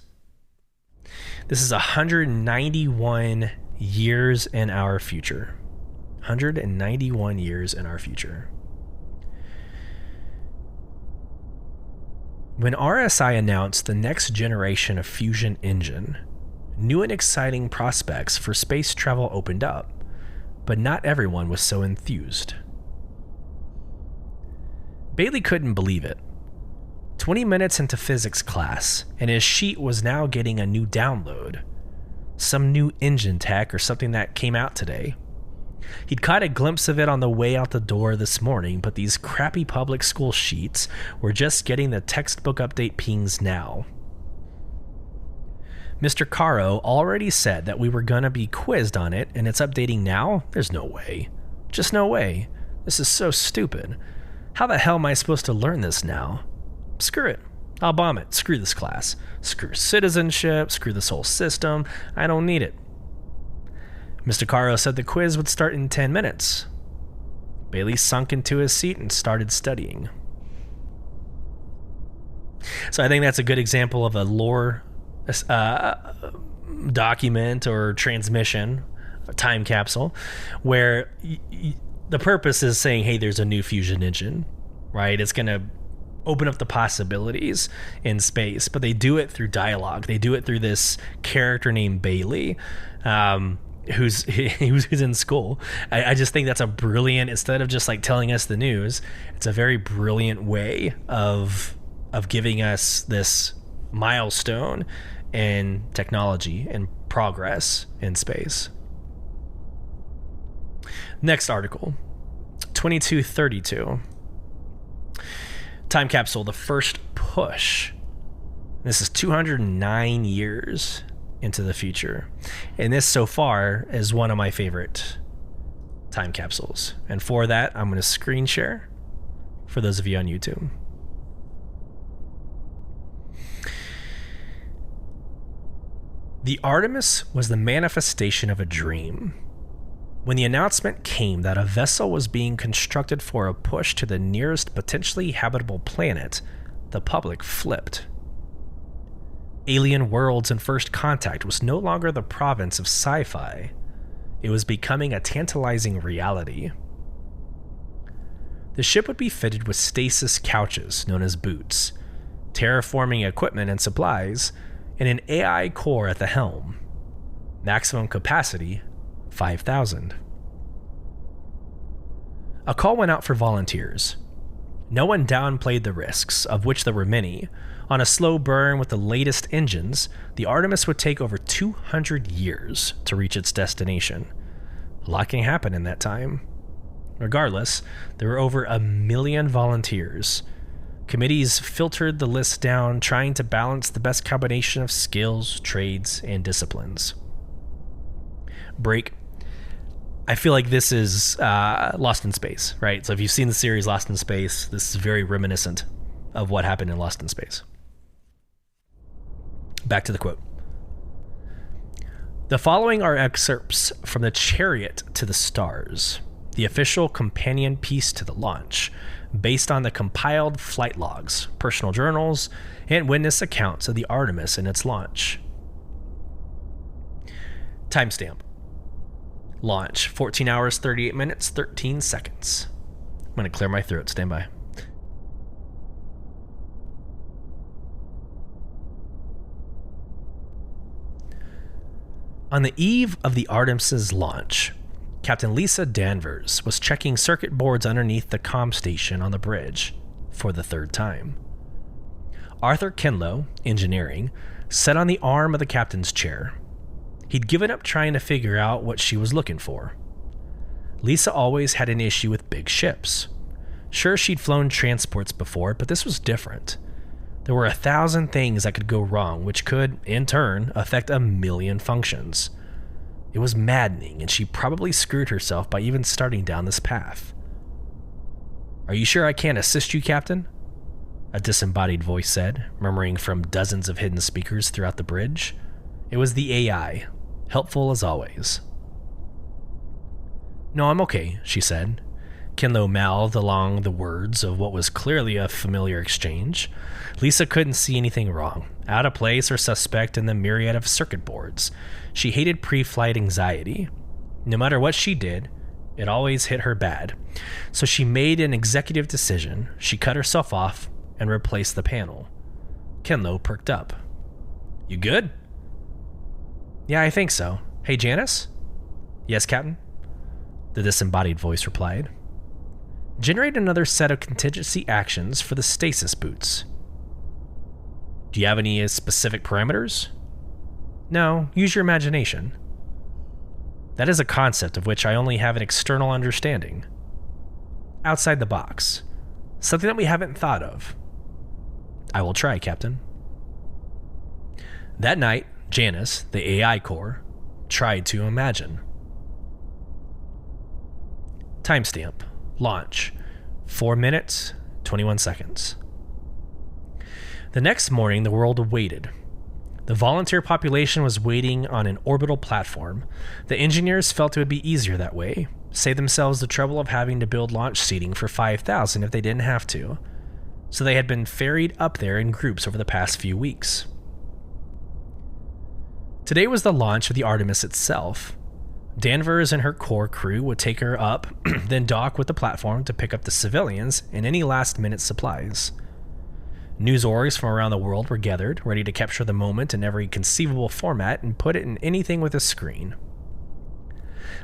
[SPEAKER 1] This is 191 years in our future. 191 years in our future. When RSI announced the next generation of fusion engine, new and exciting prospects for space travel opened up, but not everyone was so enthused. Bailey couldn't believe it. 20 minutes into physics class, and his sheet was now getting a new download. Some new engine tech or something that came out today. He'd caught a glimpse of it on the way out the door this morning, but these crappy public school sheets were just getting the textbook update pings now. Mr. Caro already said that we were gonna be quizzed on it, and it's updating now? There's no way. Just no way. This is so stupid. How the hell am I supposed to learn this now? Screw it. I'll bomb it. Screw this class. Screw citizenship. Screw this whole system. I don't need it. Mr. Caro said the quiz would start in 10 minutes. Bailey sunk into his seat and started studying. So I think that's a good example of a lore document or transmission, a time capsule, where the purpose is saying, hey, there's a new fusion engine, right? It's going to open up the possibilities in space, but they do it through dialogue. They do it through this character named Bailey, who's in school. I just think that's a brilliant, instead of just like telling us the news, it's a very brilliant way of giving us this milestone in technology and progress in space. Next article, 2232. Time capsule, the first push. This is 209 years into the future. And this so far is one of my favorite time capsules. And for that, I'm going to screen share for those of you on YouTube. The Artemis was the manifestation of a dream. When the announcement came that a vessel was being constructed for a push to the nearest potentially habitable planet, the public flipped. Alien worlds and first contact was no longer the province of sci-fi. It was becoming a tantalizing reality. The ship would be fitted with stasis couches known as boots, terraforming equipment and supplies, and an AI core at the helm. Maximum capacity 5,000. A call went out for volunteers. No one downplayed the risks, of which there were many. On a slow burn with the latest engines, the Artemis would take over 200 years to reach its destination. A lot can happen in that time. Regardless, there were over 1 million volunteers. Committees filtered the list down, trying to balance the best combination of skills, trades, and disciplines. Break. I feel like this is Lost in Space, right? So if you've seen the series Lost in Space, this is very reminiscent of what happened in Lost in Space. Back to the quote. The following are excerpts from The Chariot to the Stars, the official companion piece to the launch, based on the compiled flight logs, personal journals, and witness accounts of the Artemis and its launch. Timestamp. Launch, 14 hours, 38 minutes, 13 seconds. I'm going to clear my throat. Stand by. On the eve of the Artemis's launch, Captain Lisa Danvers was checking circuit boards underneath the comm station on the bridge for the third time. Arthur Kinlow, engineering, sat on the arm of the captain's chair. He'd given up trying to figure out what she was looking for. Lisa always had an issue with big ships. Sure, she'd flown transports before, but this was different. There were 1,000 things that could go wrong, which could, in turn, affect 1 million functions. It was maddening, and she probably screwed herself by even starting down this path. "Are you sure I can't assist you, Captain?" a disembodied voice said, murmuring from dozens of hidden speakers throughout the bridge. It was the AI, helpful as always. "No, I'm okay," she said. Kinlow mouthed along the words of what was clearly a familiar exchange. Lisa couldn't see anything wrong, out of place or suspect in the myriad of circuit boards. She hated pre-flight anxiety. No matter what she did, it always hit her bad. So she made an executive decision. She cut herself off and replaced the panel. Kinlow perked up. "You good?" "Yeah, I think so. Hey, Janice?" "Yes, Captain?" The disembodied voice replied. "Generate another set of contingency actions for the stasis boots." "Do you have any specific parameters?" "No, use your imagination." "That is a concept of which I only have an external understanding." "Outside the box. Something that we haven't thought of." "I will try, Captain." That night, Janice, the AI core, tried to imagine. Timestamp. Launch. 4 minutes, 21 seconds. The next morning, the world waited. The volunteer population was waiting on an orbital platform. The engineers felt it would be easier that way, save themselves the trouble of having to build launch seating for 5,000 if they didn't have to. So they had been ferried up there in groups over the past few weeks. Today was the launch of the Artemis itself. Danvers and her core crew would take her up, then dock with the platform to pick up the civilians and any last-minute supplies. News orgs from around the world were gathered, ready to capture the moment in every conceivable format and put it in anything with a screen.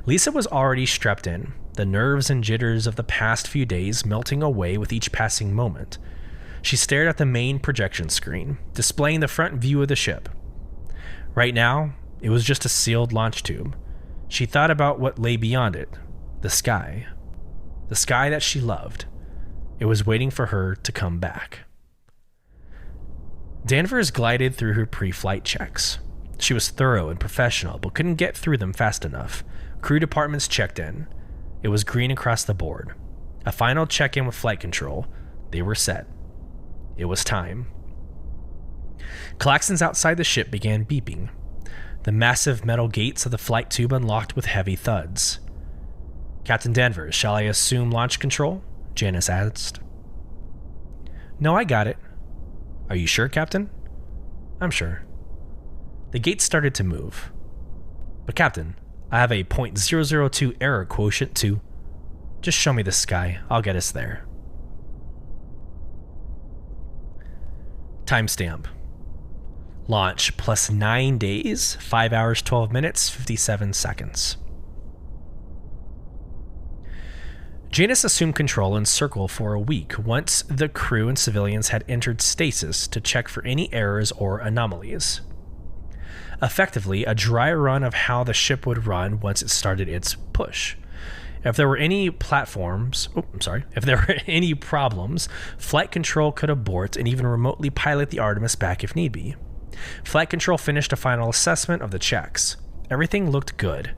[SPEAKER 1] Lisa was already strapped in, the nerves and jitters of the past few days melting away with each passing moment. She stared at the main projection screen, displaying the front view of the ship. Right now, it was just a sealed launch tube. She thought about what lay beyond it, the sky. The sky that she loved. It was waiting for her to come back. Danvers glided through her pre-flight checks. She was thorough and professional, but couldn't get through them fast enough. Crew departments checked in. It was green across the board. A final check-in with flight control. They were set. It was time. Klaxons outside the ship began beeping. The massive metal gates of the flight tube unlocked with heavy thuds. "Captain Danvers, shall I assume launch control?" Janice asked. "No, I got it." "Are you sure, Captain?" "I'm sure." The gates started to move. "But Captain, I have a .002 error quotient to..." "Just show me the sky. I'll get us there." Timestamp. Launch plus 9 days, 5 hours, 12 minutes, 57 seconds. Janus assumed control and Circle for a week once the crew and civilians had entered stasis to check for any errors or anomalies. Effectively, a dry run of how the ship would run once it started its push. If there were any problems, flight control could abort and even remotely pilot the Artemis back if need be. Flight control finished a final assessment of the checks. Everything looked good.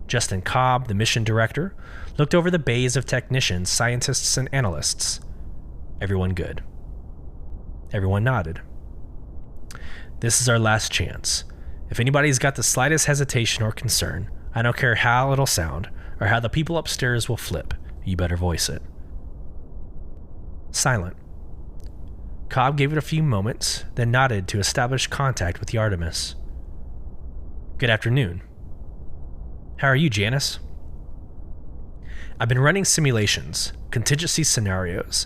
[SPEAKER 1] Justin Cobb, the mission director, looked over the bays of technicians, scientists, and analysts. Everyone good. Everyone nodded. This is our last chance. If anybody's got the slightest hesitation or concern, I don't care how it'll sound or how the people upstairs will flip, you better voice it. Silent. Cobb gave it a few moments, then nodded to establish contact with the Artemis. Good afternoon. How are you, Janus? I've been running simulations, contingency scenarios.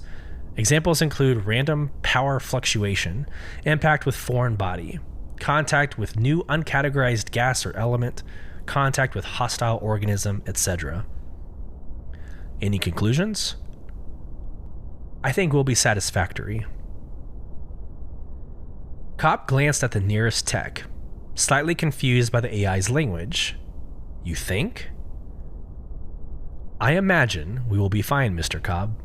[SPEAKER 1] Examples include random power fluctuation, impact with foreign body, contact with new uncategorized gas or element, contact with hostile organism, etc. Any conclusions? I think will be satisfactory. Cobb glanced at the nearest tech, slightly confused by the AI's language. You think? I imagine we will be fine, Mr. Cobb.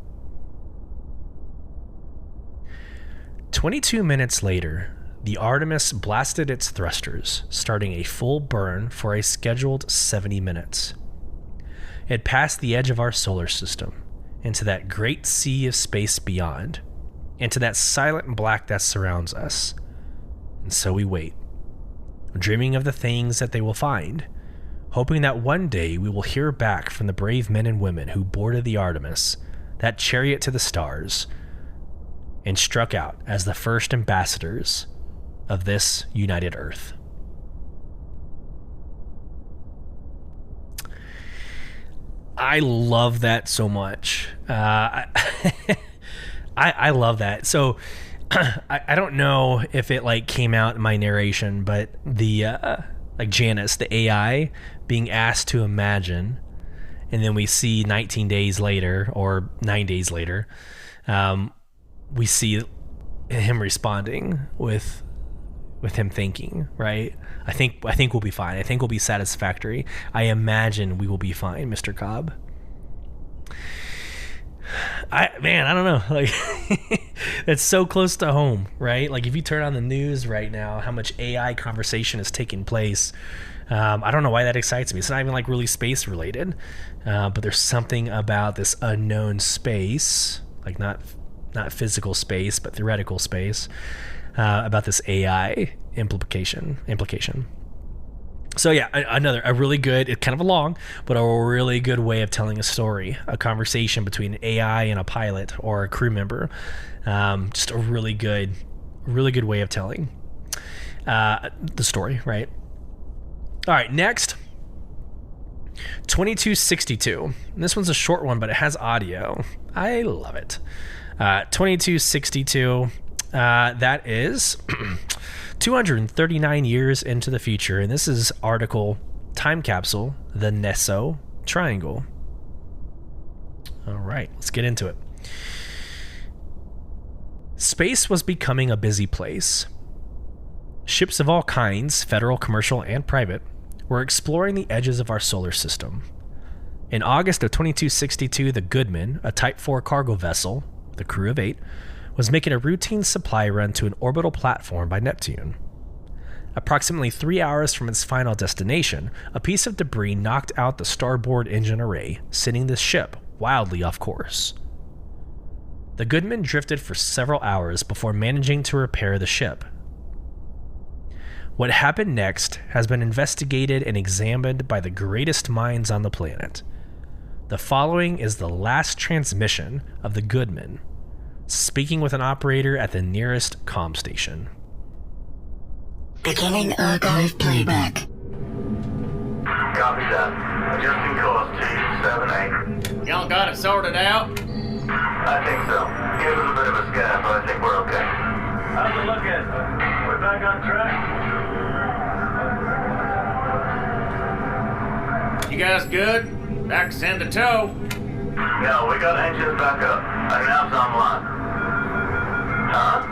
[SPEAKER 1] 22 minutes later, the Artemis blasted its thrusters, starting a full burn for a scheduled 70 minutes. It passed the edge of our solar system, into that great sea of space beyond, into that silent black that surrounds us. And so we wait, dreaming of the things that they will find, hoping that one day we will hear back from the brave men and women who boarded the Artemis, that chariot to the stars, and struck out as the first ambassadors of this united Earth. I love that so much. I love that. So I don't know if it came out in my narration, but the Janus, the AI, being asked to imagine, and then we see 19 days later or 9 days later, we see him responding with him thinking, right? I think we'll be fine. I think we'll be satisfactory. I imagine we will be fine, Mr. Cobb. I don't know. That's so close to home, right? If you turn on the news right now, how much AI conversation is taking place. I don't know why that excites me. It's not even really space related, but there's something about this unknown space, not physical space, but theoretical space, about this AI implication. So yeah, a really good, it's kind of a long, but a really good way of telling a story, a conversation between AI and a pilot or a crew member. Just a really good way of telling the story, right? All right, next, 2262. And this one's a short one, but it has audio. I love it. 2262, that is 239 years into the future, and this is article Time Capsule, the Neso Triangle. All right, let's get into it. Space was becoming a busy place. Ships of all kinds, federal, commercial, and private, were exploring the edges of our solar system. In August of 2262, the Goodman, a Type 4 cargo vessel with a crew of 8, was making a routine supply run to an orbital platform by Neptune. Approximately 3 hours from its final destination, a piece of debris knocked out the starboard engine array, sending the ship wildly off course. The Goodman drifted for several hours before managing to repair the ship. What happened next has been investigated and examined by the greatest minds on the planet. The following is the last transmission of the Goodman, speaking with an operator at the nearest comm station.
[SPEAKER 2] Beginning archive playback.
[SPEAKER 3] Copy that. Adjusting course 278.
[SPEAKER 4] Y'all got it sorted out?
[SPEAKER 3] I think so. Give us a bit of a scan, but I think we're okay. How's it looking? We're back on track?
[SPEAKER 4] You guys good? Back to send a tow.
[SPEAKER 3] Yeah, we got engines back up. Our nav's online. Huh?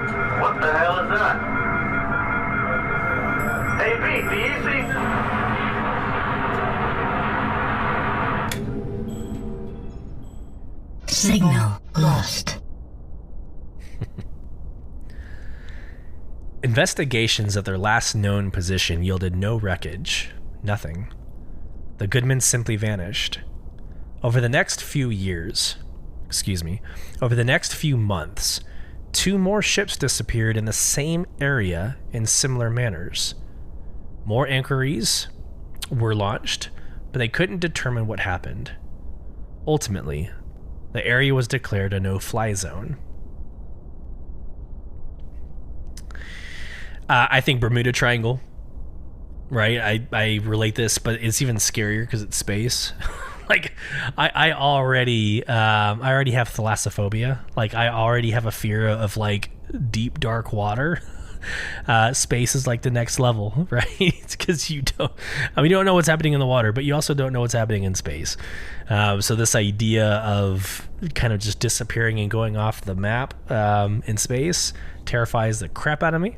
[SPEAKER 3] What the hell is that? Hey, Pete, do you see?
[SPEAKER 2] Signal lost.
[SPEAKER 1] Investigations of their last known position yielded no wreckage. Nothing. The Goodman simply vanished. Over the next few months, 2 more ships disappeared in the same area in similar manners. More inquiries were launched, but they couldn't determine what happened. Ultimately, the area was declared a no-fly zone. I think Bermuda Triangle, right? I relate this, but it's even scarier because it's space. Like, I already have thalassophobia. Like, I already have a fear of like deep dark water. Space is like the next level, right? Because you don't know what's happening in the water, but you also don't know what's happening in space. So this idea of kind of just disappearing and going off the map in space terrifies the crap out of me.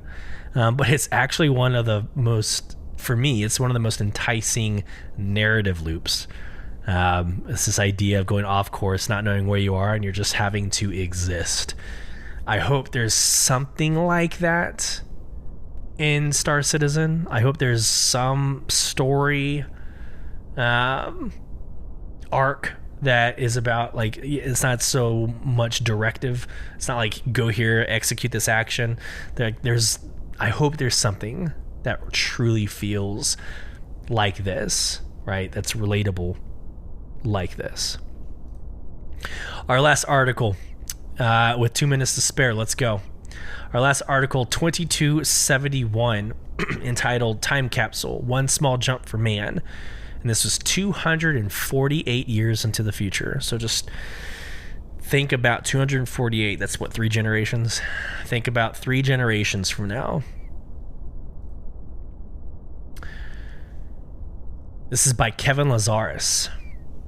[SPEAKER 1] But it's actually one of the most enticing narrative loops. It's this idea of going off course, not knowing where you are, and you're just having to exist. I hope there's something like that in Star Citizen. I hope there's some story arc that is about, like, it's not so much directive. It's not like go here, execute this action. I hope there's something that truly feels like this, right? That's relatable like this. Our last article, with 2 minutes to spare, let's go. Our last article, 2271, entitled Time Capsule, One Small Jump for Man. And this was 248 years into the future. So just think about 248. That's what, 3 generations? Think about 3 generations from now. This is by Kevin Lazarus.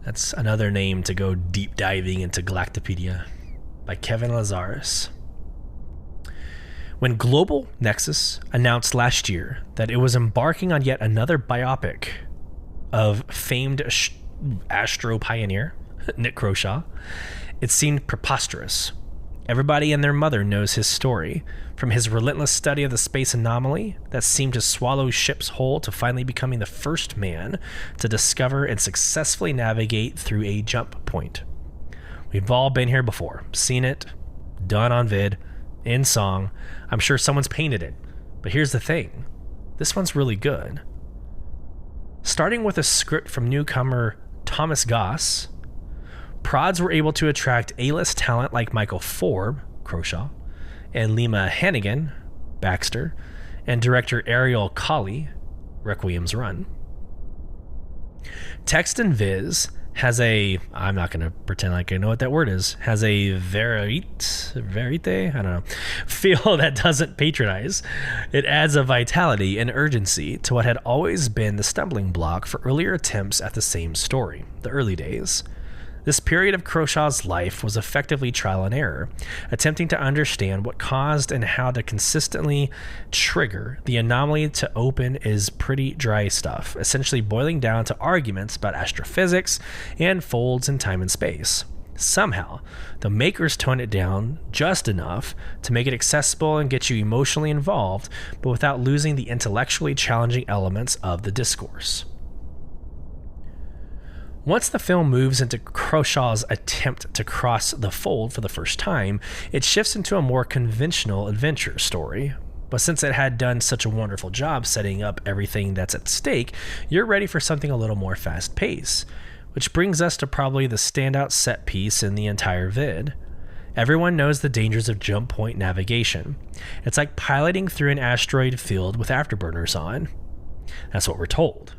[SPEAKER 1] That's another name to go deep diving into Galactopedia. By Kevin Lazarus. When Global Nexus announced last year that it was embarking on yet another biopic of famed astro pioneer Nick Croshaw, it seemed preposterous. Everybody and their mother knows his story, from his relentless study of the space anomaly that seemed to swallow ships whole to finally becoming the first man to discover and successfully navigate through a jump point. We've all been here before, seen it, done on vid, in song. I'm sure someone's painted it, but here's the thing. This one's really good. Starting with a script from newcomer Thomas Goss, Prods were able to attract A-list talent like Michael Forbes, Croshaw, and Lima Hannigan, Baxter, and director Ariel Colley, Requiem's Run. Text and Viz has I'm not going to pretend like I know what that word is, has a verite, I don't know, feel that doesn't patronize. It adds a vitality and urgency to what had always been the stumbling block for earlier attempts at the same story, the early days. This period of Croshaw's life was effectively trial and error, attempting to understand what caused and how to consistently trigger the anomaly to open is pretty dry stuff, essentially boiling down to arguments about astrophysics and folds in time and space. Somehow, the makers toned it down just enough to make it accessible and get you emotionally involved, but without losing the intellectually challenging elements of the discourse. Once the film moves into Croshaw's attempt to cross the fold for the first time, it shifts into a more conventional adventure story. But since it had done such a wonderful job setting up everything that's at stake, you're ready for something a little more fast-paced. Which brings us to probably the standout set piece in the entire vid. Everyone knows the dangers of jump point navigation. It's like piloting through an asteroid field with afterburners on. That's what we're told.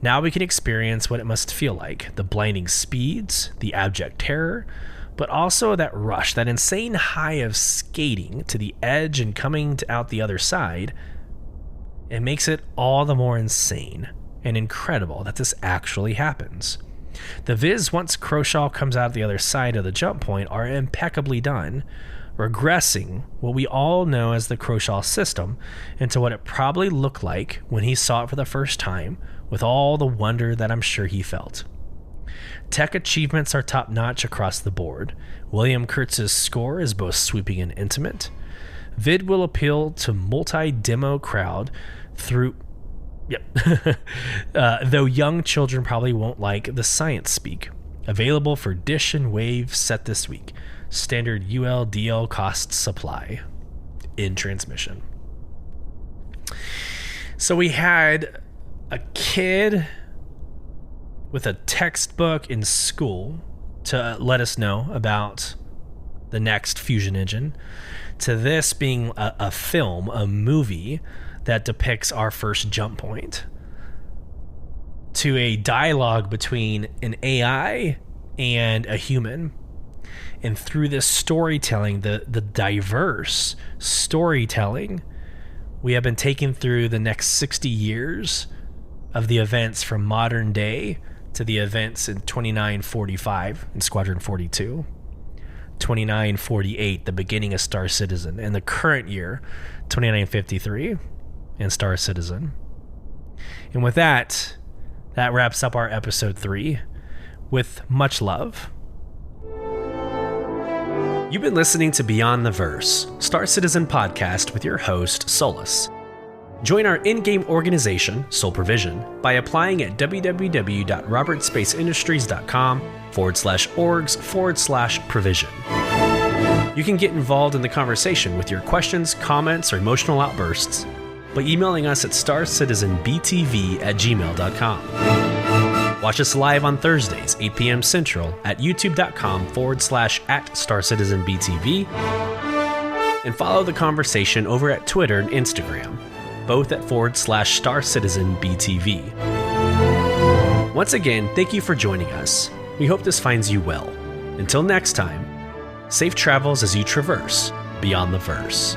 [SPEAKER 1] Now we can experience what it must feel like, the blinding speeds, the abject terror, but also that rush, that insane high of skating to the edge and coming out the other side. It makes it all the more insane and incredible that this actually happens. The viz once Croshaw comes out the other side of the jump point are impeccably done, regressing what we all know as the Croshaw system into what it probably looked like when he saw it for the first time, with all the wonder that I'm sure he felt. Tech achievements are top-notch across the board. William Kurtz's score is both sweeping and intimate. Vid will appeal to multi-demo crowd through... though young children probably won't like the science speak. Available for Dish and Wave set this week. Standard UL/DL cost supply. In transmission. So we had a kid with a textbook in school to let us know about the next fusion engine, to this being a film, a movie that depicts our first jump point, to a dialogue between an AI and a human. And through this storytelling, the diverse storytelling, we have been taken through the next 60 years of the events from modern day to the events in 2945 in Squadron 42, 2948, the beginning of Star Citizen, and the current year, 2953, in Star Citizen. And with that wraps up our episode 3 with much love. You've been listening to Beyond the Verse, Star Citizen podcast with your host, Solus. Join our in-game organization, Sol Provision, by applying at www.robertspaceindustriescom/orgs/provision. You can get involved in the conversation with your questions, comments, or emotional outbursts by emailing us at starcitizenbtv@gmail.com. Watch us live on Thursdays, 8 p.m. Central at youtube.com/@StarCitizenBTV, and follow the conversation over at Twitter and Instagram, both at /StarCitizenBTV. Once again, thank you for joining us. We hope this finds you well. Until next time, safe travels as you traverse beyond the verse.